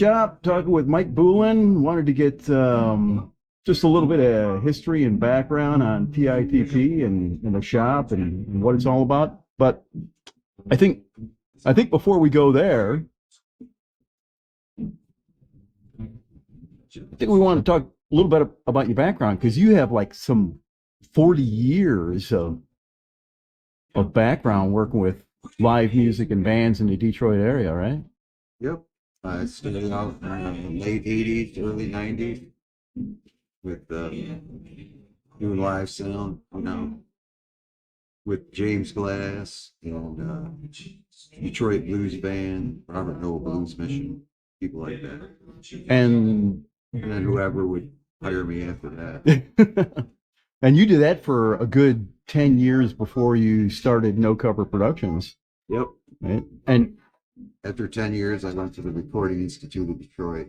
Shop, talking with Mike Boulin. Wanted to get just a little bit of history and background on T.I.T.P. and the shop and what it's all about. But I think before we go there, I think we want to talk a little bit about your background, because you have like some 40 years of background working with live music and bands in the Detroit area, right? Yep. I started out in the late 80s, early 90s with doing live sound, with James Glass and Detroit Blues Band, Robert Noel Blues Mission, people like that. And then whoever would hire me after that. And you did that for a good 10 years before you started No Cover Productions. Yep. Right? And after 10 years, I went to the Recording Institute of Detroit.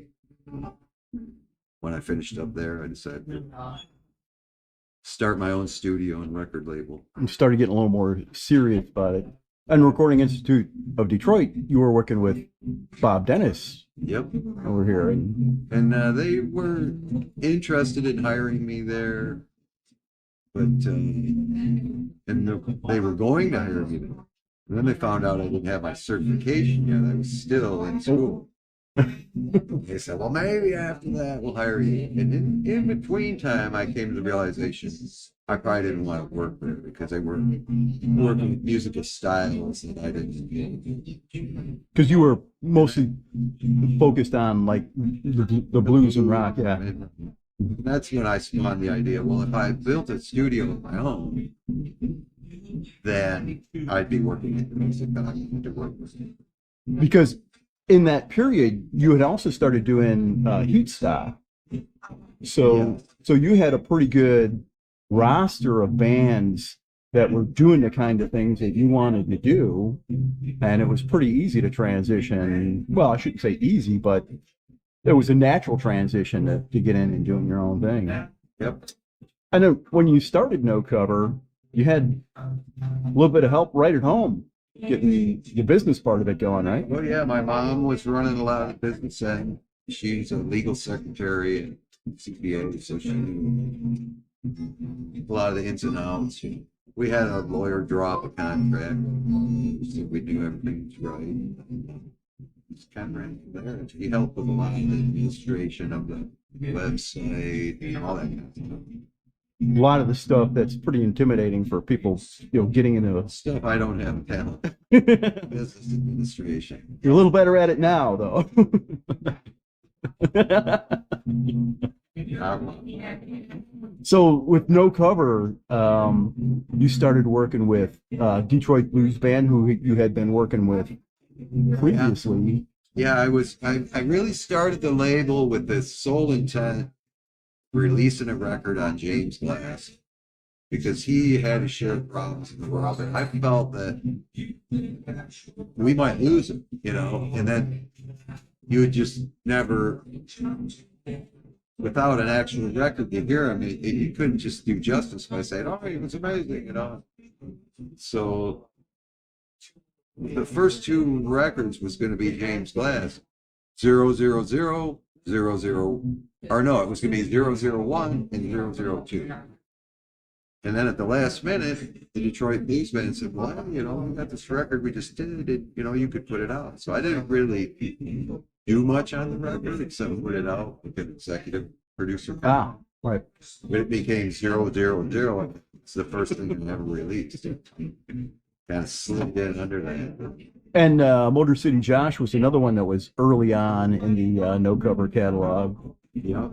When I finished up there, I decided to start my own studio and record label. You started getting a little more serious about it. And Recording Institute of Detroit, you were working with Bob Dennis. Yep. Over here. And they were interested in hiring me there, but they were going to hire me there. And then they found out I didn't have my certification yet. I was still in school. They said, well, maybe after that we'll hire you. And in between time, I came to the realization I probably didn't want to work there because they were working with musical styles that I didn't. Because you were mostly focused on like the blues and rock, yeah. And that's when I spawned the idea, well, if I built a studio of my own, then I'd be working with the music that I wanted to work with. Because in that period, you had also started doing Heat Stop. So you had a pretty good roster of bands that were doing the kind of things that you wanted to do, and it was pretty easy to transition. Well, I shouldn't say easy, but it was a natural transition to get in and doing your own thing. Yep. I know when you started No Cover, you had a little bit of help right at home getting the business part of it going, right? Well, yeah, my mom was running a lot of the business end. She's a legal secretary and CPA, so she knew a lot of the ins and outs. We had a lawyer draw up a contract, so we knew everything was right. Just kind of ran from there. And she helped with a lot of the administration of the website and all that kind of stuff. A lot of the stuff that's pretty intimidating for people, getting into stuff I don't have talent. Business administration. You're a little better at it now, though. So with No Cover, you started working with Detroit Blues Band, who you had been working with previously. Yeah, I really started the label with this sole intent releasing a record on James Glass, because he had his share of problems in the world, and I felt that we might lose him, and then you would just never, without an actual record, you hear him, you couldn't just do justice by saying, oh, he was amazing, So the first two records was going to be James Glass, 000, 00, or no, it was going to be 001 and 002. And then at the last minute, the Detroit Blues Band said, well, we got this record we just did, you could put it out. So I didn't really do much on the record except put it out with an executive producer. Ah, right. But it became 000. It's the first thing I ever released. Kind of slid in under that. And Motor City Josh was another one that was early on in the No Cover catalog. Yeah,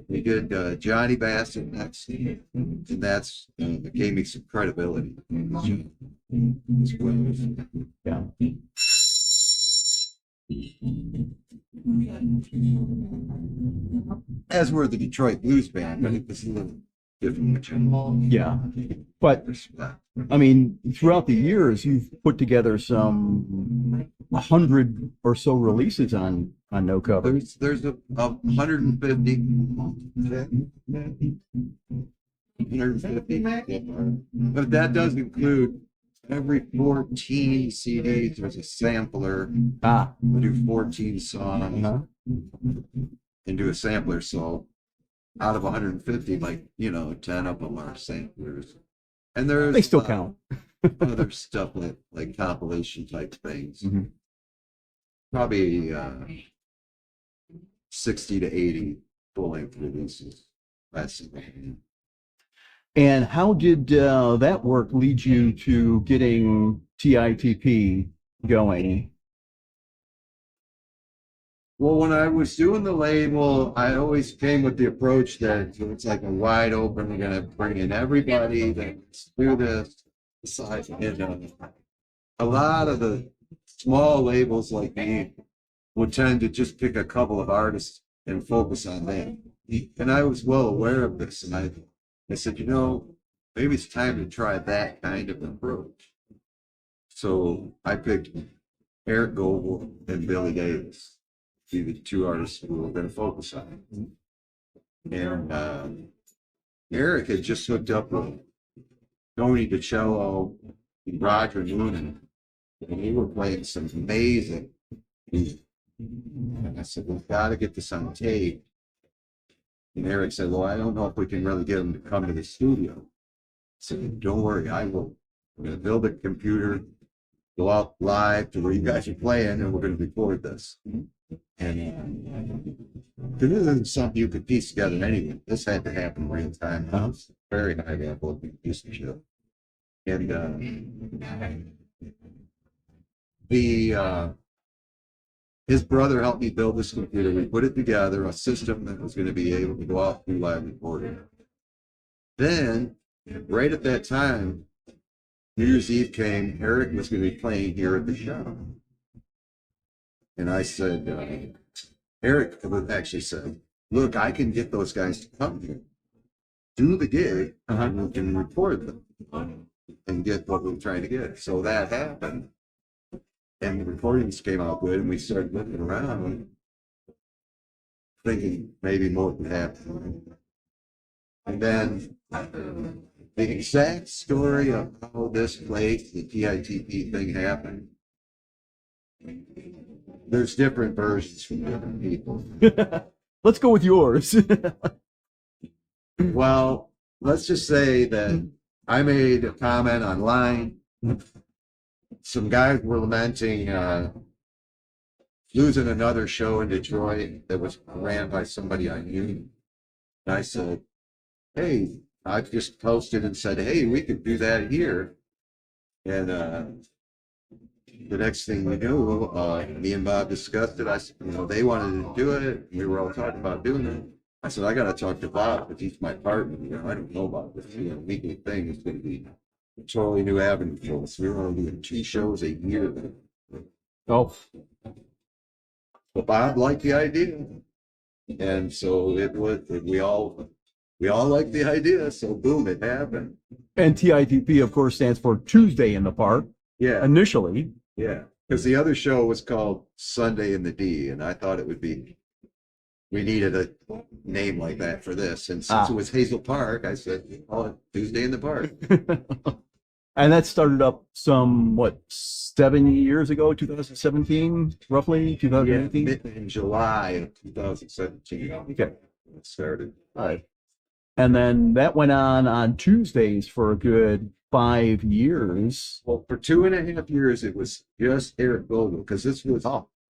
we did Johnny Bassett next, and that's gave me some credibility. Yeah. As were the Detroit Blues Band, but it was a little different. Yeah, but I mean, throughout the years, you've put together some 100 or so releases on No Cover. There's a 150. 150. But that does include every 14 CDs, there's a sampler. Ah. We do 14 songs Uh-huh. and do a sampler. So out of 150, like, 10 of them are samplers. And there's They still count. other stuff like compilation type things. Mm-hmm. Probably 60 to 80 full-length releases. That's it. And how did that work lead you to getting T.I.T.P going? Well, when I was doing the label, I always came with the approach that it's like a wide open, we're going to bring in everybody that's do this. And a lot of the small labels like me would tend to just pick a couple of artists and focus on them. And I was well aware of this. And I said, maybe it's time to try that kind of approach. So I picked Eric Goebel and Billy Davis, be the two artists we were going to focus on. And Eric had just hooked up with Tony DiCello and Roger Noonan, and they were playing some amazing music. And I said, we've got to get this on tape. And Eric said, well, I don't know if we can really get them to come to the studio. I said, don't worry, I will. We're going to build a computer, go out live to where you guys are playing, and we're going to record this. And this isn't something you could piece together anyway. This had to happen real time. It was very high level musicianship. And his brother helped me build this computer. We put it together, a system that was going to be able to go out and do live recording. Then, right at that time, New Year's Eve came. Eric was going to be playing here at the show. And I said, Eric actually said, look, I can get those guys to come here, do the gig, and we can record them and get what we're trying to get. So that happened. And the recordings came out good, and we started looking around, thinking maybe more could happen. And then the exact story of how this place, the T.I.T.P thing happened, there's different versions from different people. Let's go with yours. Well, let's just say that I made a comment online. Some guys were lamenting losing another show in Detroit that was ran by somebody I knew. And I said, hey, I just posted and said, hey, we could do that here. And the next thing we knew, me and Bob discussed it. I said, they wanted to do it. We were all talking about doing it. I said, I got to talk to Bob because he's my partner. I don't know about this. Weekly thing is going to be a totally new avenue for us. We were only doing 2 shows a year. Oh. But Bob liked the idea. And so we all liked the idea. So boom, it happened. And T.I.T.P, of course, stands for Tuesday in the Park. Yeah. Initially. Yeah. Because the other show was called Sunday in the D. And I thought we needed a name like that for this. And since it was Hazel Park, I said, call it Tuesday in the Park. And that started up 7 years ago, 2017, roughly, 2018? Yeah, in July of 2017. Okay. It started. All right. And then that went on Tuesdays for a good 5 years. Well, for 2.5 years, it was just Eric Goebel, because this was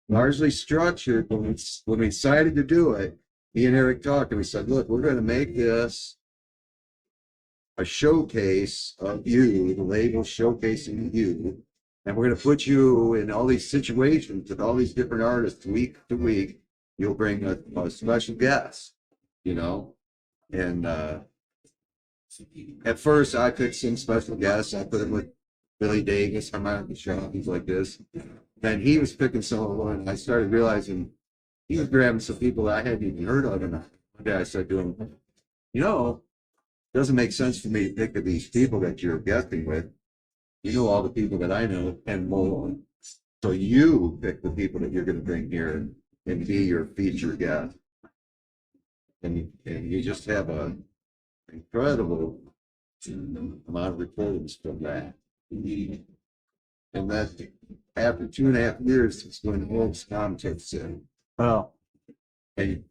largely structured. When we decided to do it, me and Eric talked, and we said, look, we're going to make this a showcase of you, the label showcasing you, and we're going to put you in all these situations with all these different artists week to week. You'll bring a special guest, and at first I picked some special guests. I put him with Billy Davis, harmonica shop, things like this. Then he was picking some of them, and I started realizing he was grabbing some people that I hadn't even heard of. And one day I said to him, it doesn't make sense for me to pick these people that you're guesting with. You know all the people that I know and more. So you pick the people that you're going to bring here and be your featured guest. And you just have an incredible amount of recordings from that. And then after 2.5 years, it's when Ed's mom takes in. Oh. And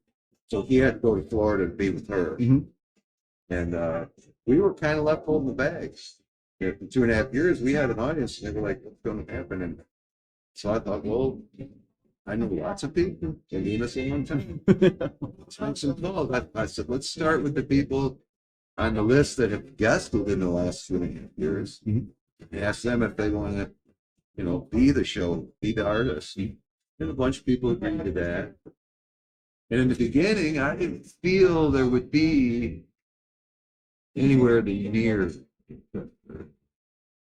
so he had to go to Florida to be with her. Mhm. And we were kind of left holding the bags. After 2.5 years, we had an audience, and they were like, what's going to happen? And so I thought, well, I know lots of people. They're doing this a long time. Let's make some calls. I said, let's start with the people on the list that have guested in the last 2.5 years. Mhm. And ask them if they want to, be the show, be the artist. And a bunch of people agreed to that. And in the beginning, I didn't feel there would be anywhere near.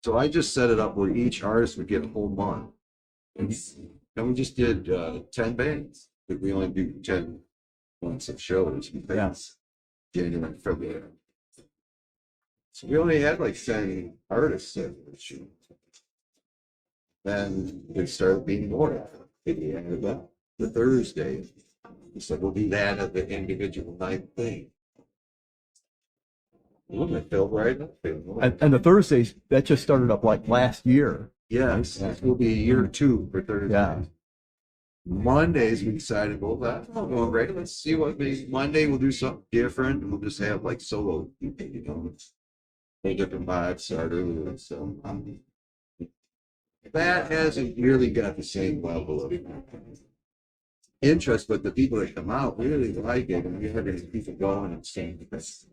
So I just set it up where each artist would get a whole month. And we just did 10 bands. But we only do 10 months of shows because January and February. So we only had like 10 artists that would shoot. Then it started being more. It ended up the Thursday. We said we'll do that at the individual night thing. It felt right up. And the Thursdays, that just started up like last year. Yes, this will be year 2 for Thursdays. Yeah. Mondays we decided, well, that's not going great. Let's see what maybe Monday we'll do something different. We'll just have like solo, a different vibe starter. So that hasn't really got the same level of interest, but the people that come out really like it, and we have to keep it going and saying this.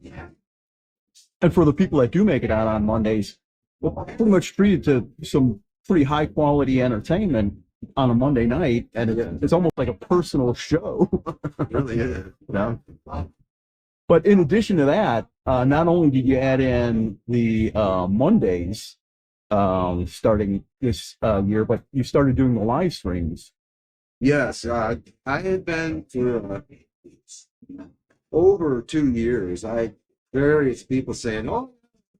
And for the people that do make it out on Mondays, we're pretty much treated to some pretty high quality entertainment on a Monday night, and it's almost like a personal show. It really is. Yeah. But in addition to that, not only did you add in the Mondays starting this year, but you started doing the live streams. Yes, I had been for over 2 years. Various people saying, "Oh,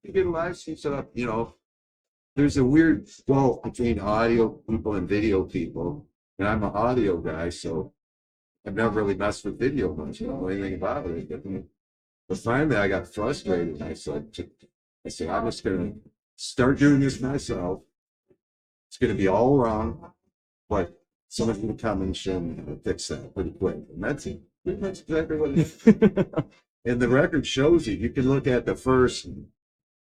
you get a live stream set up." There's a weird gulf between audio people and video people, and I'm an audio guy, so I've never really messed with video much. I don't know anything about it. But finally, I got frustrated. I said, I'm just going to start doing this myself. It's going to be all wrong, but someone's going to come and show me how to fix that pretty quick. And that's it. Pretty much exactly what it is. And the record shows you. You can look at the first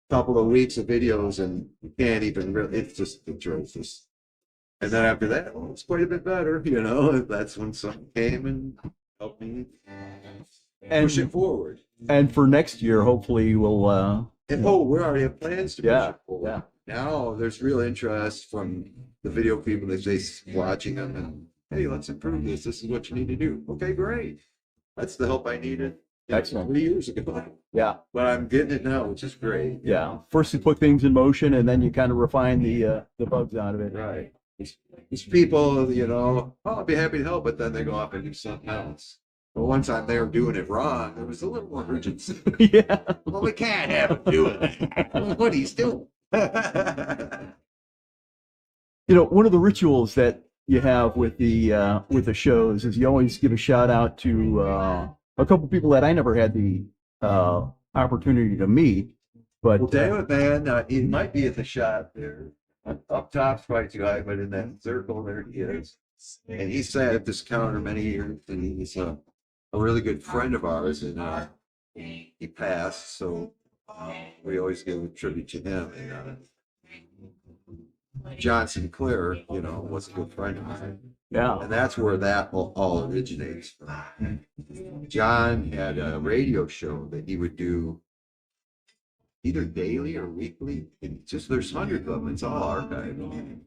couple of weeks of videos and you can't even really, it's just atrocious. And then after that, it's quite a bit better, That's when someone came and helped me push it forward. And for next year, hopefully we'll we already have plans to push it forward. Yeah. Now there's real interest from the video people that they watching them and, hey, let's improve this. This is what you need to do. Okay, great. That's the help I needed. Excellent. 3 years ago. Yeah. But I'm getting it now, which is great. Yeah. First you put things in motion and then you kind of refine the bugs out of it. Right. These people, I'll be happy to help, but then they go off and do something else. But one time they were doing it wrong, there was a little more urgency. Yeah. Well, we can't have him doing it. What he's doing. One of the rituals that you have with the shows is you always give a shout out to a couple people that I never had the opportunity to meet. But well, David, man, he might be at the shop there. Up top's probably too high, but in that circle there he is. And he sat at this counter many years, and he's a really good friend of ours, and he passed, so we always give a tribute to him. And John Sinclair, was a good friend of mine. Yeah. And that's where that all originates from. John had a radio show that he would do either daily or weekly. There's hundreds of them. It's all archived.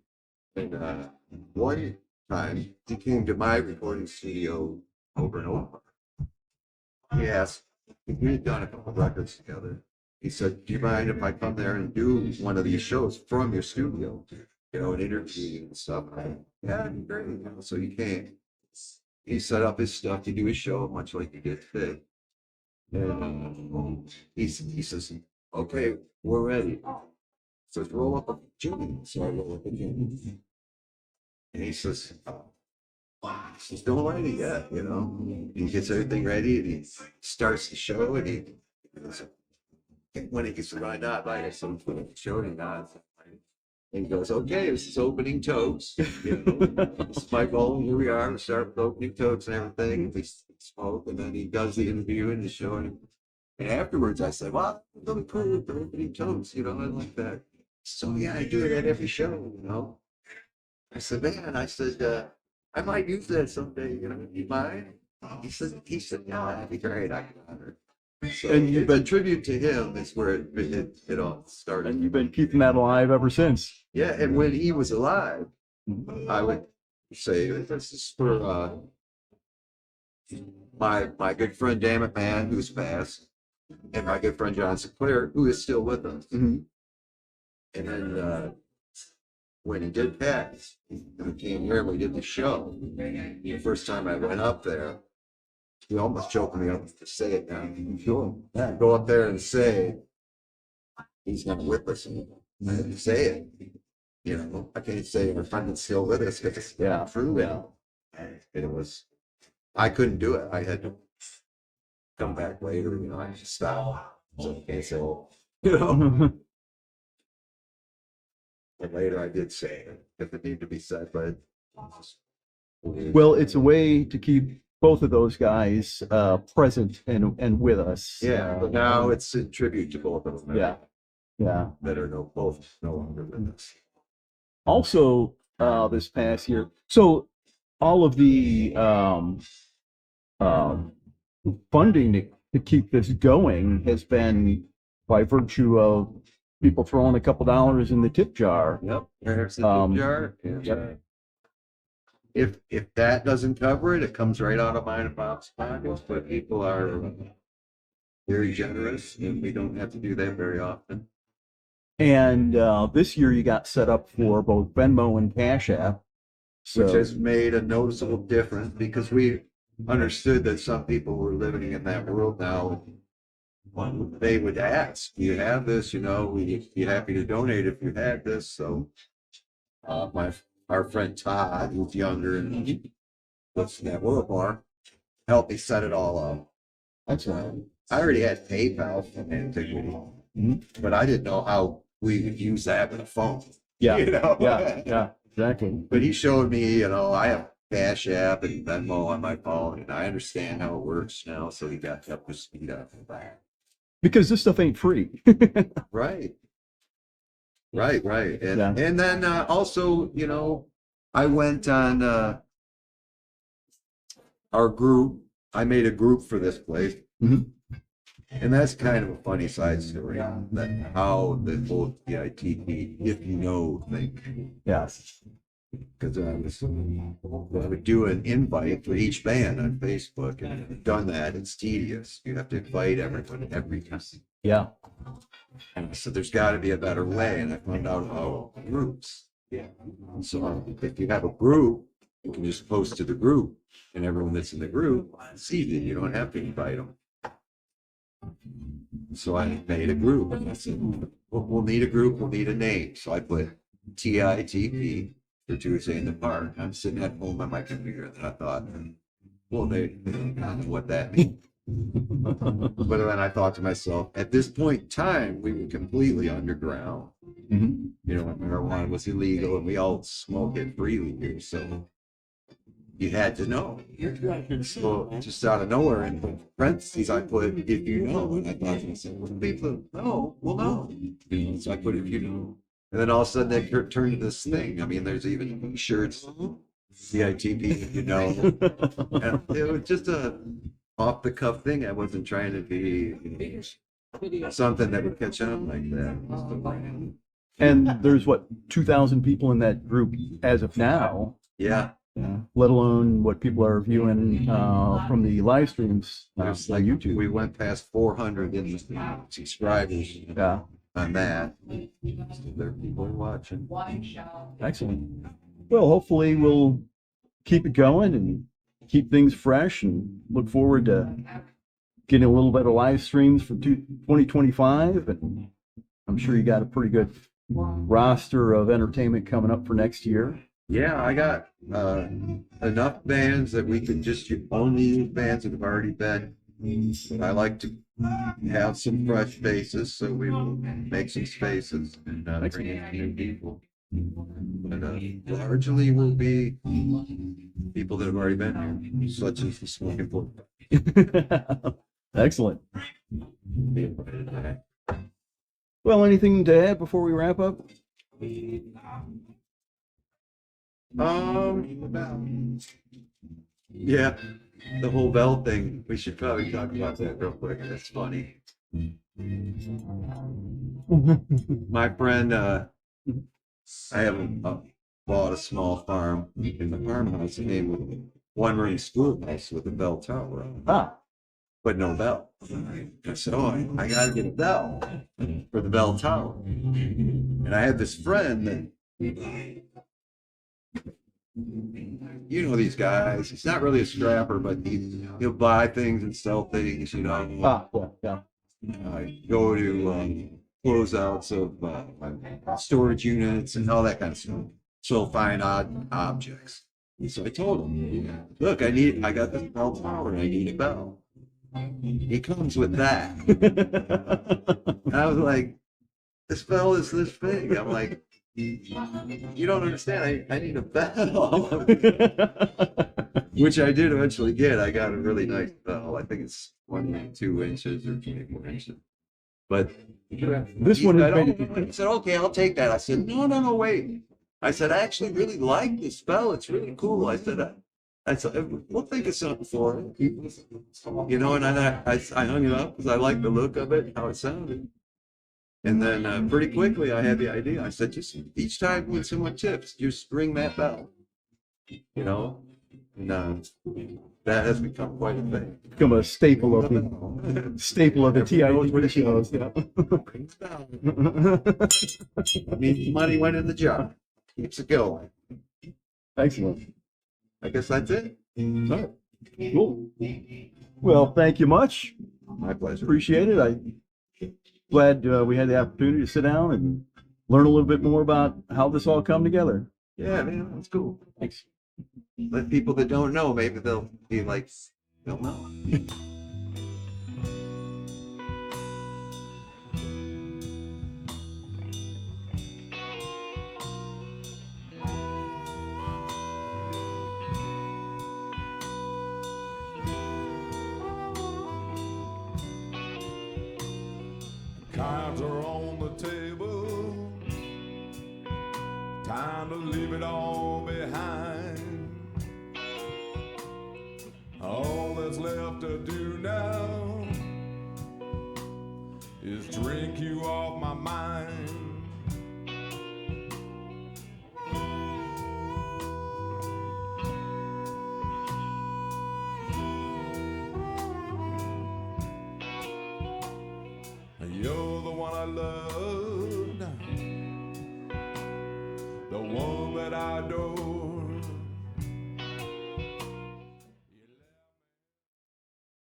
And one time he came to my recording studio over and over. He asked, we had done a couple of records together. He said, do you mind if I come there and do one of these shows from your studio? An interview and stuff. Yeah, great. So he came. He set up his stuff to do his show, much like he did today. And he says, okay, we're ready. So roll up a tune. So I roll up a tune. And he says, don't write it yet, He gets everything ready and he starts the show and when he gets to write out, like some show he does. And he goes, okay, this is opening totes. You know, this is my goal. Here we are. We start with opening totes and everything. And we smoke, and then he does the interview and the show. And afterwards, I said, well, I'm really cool with the opening totes. You know, I like that. So yeah, I do it at every show. You know, I said, man, I said, I might use that someday. You know, you mind? He said, yeah, that'd be great. I got it. So And you've it's a been tribute to him is where it all started. and you've been keeping that alive ever since. Yeah, and when he was alive, I would say this is for my good friend Dammit Man, who's passed, and my good friend John Sinclair, who is still with us. Mhm. And then when he did pass, we came here and we did the show. The first time I went up there, he almost choked me up to say it now. Sure. Yeah, go up there and say he's gonna whip us and say it. You know, I can't say our friend is still with us because it's Yeah. true. Yeah. And it was, I couldn't do it. I had to come back later. You know, I just stopped. So I can't say, you know. And later I did say it if it needed to be said, but Well, it's a way to keep both of those guys present and with us. yeah. But now it's a tribute to both of them. Yeah. Yeah. That are both no longer with us. Also, this past year, so all of the um, funding to keep this going has been by virtue of people throwing a couple dollars in the tip jar. Yep. There's the Um, tip jar. And, yep. if that doesn't cover it, it comes right out of mine and Bob's pockets. But people are very generous, and we don't have to do that very often. And this year you got set up for both Venmo and Cash App. So, Which has made a noticeable difference because we understood that some people were living in that world now. They would ask, "Do you have this? You know, we'd be happy to donate if you had this." So, our friend Todd, who's younger and he lives in that world more, helped me set it all up. that's right. I already had PayPal from Antiquity, but I didn't know how we would use that with a phone. Yeah. You know? Yeah. Exactly. But he showed me, you know, I have Cash App and Venmo on my phone, and I understand how it works now. So he got up to speed on that. Because this stuff ain't free. Right. Right. And Yeah. and then also, you know, I went on our group. I made a group for this place. Mhm. And that's kind of a funny side story that how the whole T.I.T.P, if you know, thing. Yes. Because I would do an invite for each band on Facebook, and if you've done that, it's tedious. You have to invite everyone every time. Yeah. And so there's got to be a better way, and I found out groups. So if you have a group, you can just post to the group, and everyone that's in the group sees it. You don't have to invite them. So I made a group, and I said, we'll need a group, we'll need a name. So I put T.I.T.P. for Tuesday in the Park. I'm sitting at home on my computer, and I thought, well, they don't know what that means. But then I thought to myself, at this point in time, we were completely underground. Mhm. You know, when marijuana was illegal, and we all smoke it freely here, so you had to know. So just out of nowhere, in parentheses, I put "if you know," and I thought to myself, well, people know, will know. You know, so I put "if you know," and then all of a sudden that turned into this thing. I mean, there's even T-shirts, T.I.T.P. if you know. And it was just a off the cuff thing. I wasn't trying to be something that would catch on like that. And there's what, 2,000 people in that group as of now. Yeah. Let alone what people are viewing from the live streams on There's like YouTube. we went past 400 in subscribers Yeah. on that. So there are people watching. Excellent. Well, hopefully we'll keep it going and keep things fresh and look forward to getting a little bit of live streams for 2025. And I'm sure you got a pretty good roster of entertainment coming up for next year. Yeah, I got enough bands that we could just only use bands that have already been. I like to have some fresh faces, so we will make some spaces and bring in new people. But largely will be people that have already been here, such as the smoking book. Excellent. Well, anything to add before we wrap up? Yeah, the whole bell thing. We should probably talk about that real quick. That's funny. My friend, I bought a small farm in the farmhouse and named a one-room schoolhouse with a bell tower on it, Ah, but no bell. I said, "Oh, I gotta get a bell for the bell tower." And I had this friend that, you know, these guys. He's not really a scrapper, but he'll buy things and sell things. You know, yeah. go to closeouts of storage units and all that kind of stuff. So find odd objects. And so I told him, "Look, I got this bell tower and I need a bell. It comes with that." And I was like, "This bell is this big." I'm like, "You don't understand. I need a bell." Which I did eventually get. I got a really nice bell. I think it's 22 inches or 24 inches. But This one is made. he said, "Okay, I'll take that." I said, No, wait." I said, "I actually really like this bell. It's really cool." I said, "We'll think of something for it." You know, and I hung it up because I liked the look of it, how it sounded. And then pretty quickly I had the idea. I said, "Just each time when someone tips, just ring that bell." You know, and that has become quite a thing. Become a staple of the T.I.T.P shows. Yeah. Means money went in the jar. Keeps it going. Excellent. I guess that's it. All right. Cool. Well, thank you much. My pleasure. Appreciate it. I'm glad we had the opportunity to sit down and learn a little bit more about how this all come together. Yeah, man, that's cool. Thanks. Let people that don't know, maybe they'll be like, they'll know. Cards are on the table, time to leave it all behind. All that's left to do now is drink you off my mind. You're the one I loved, the one that I adore.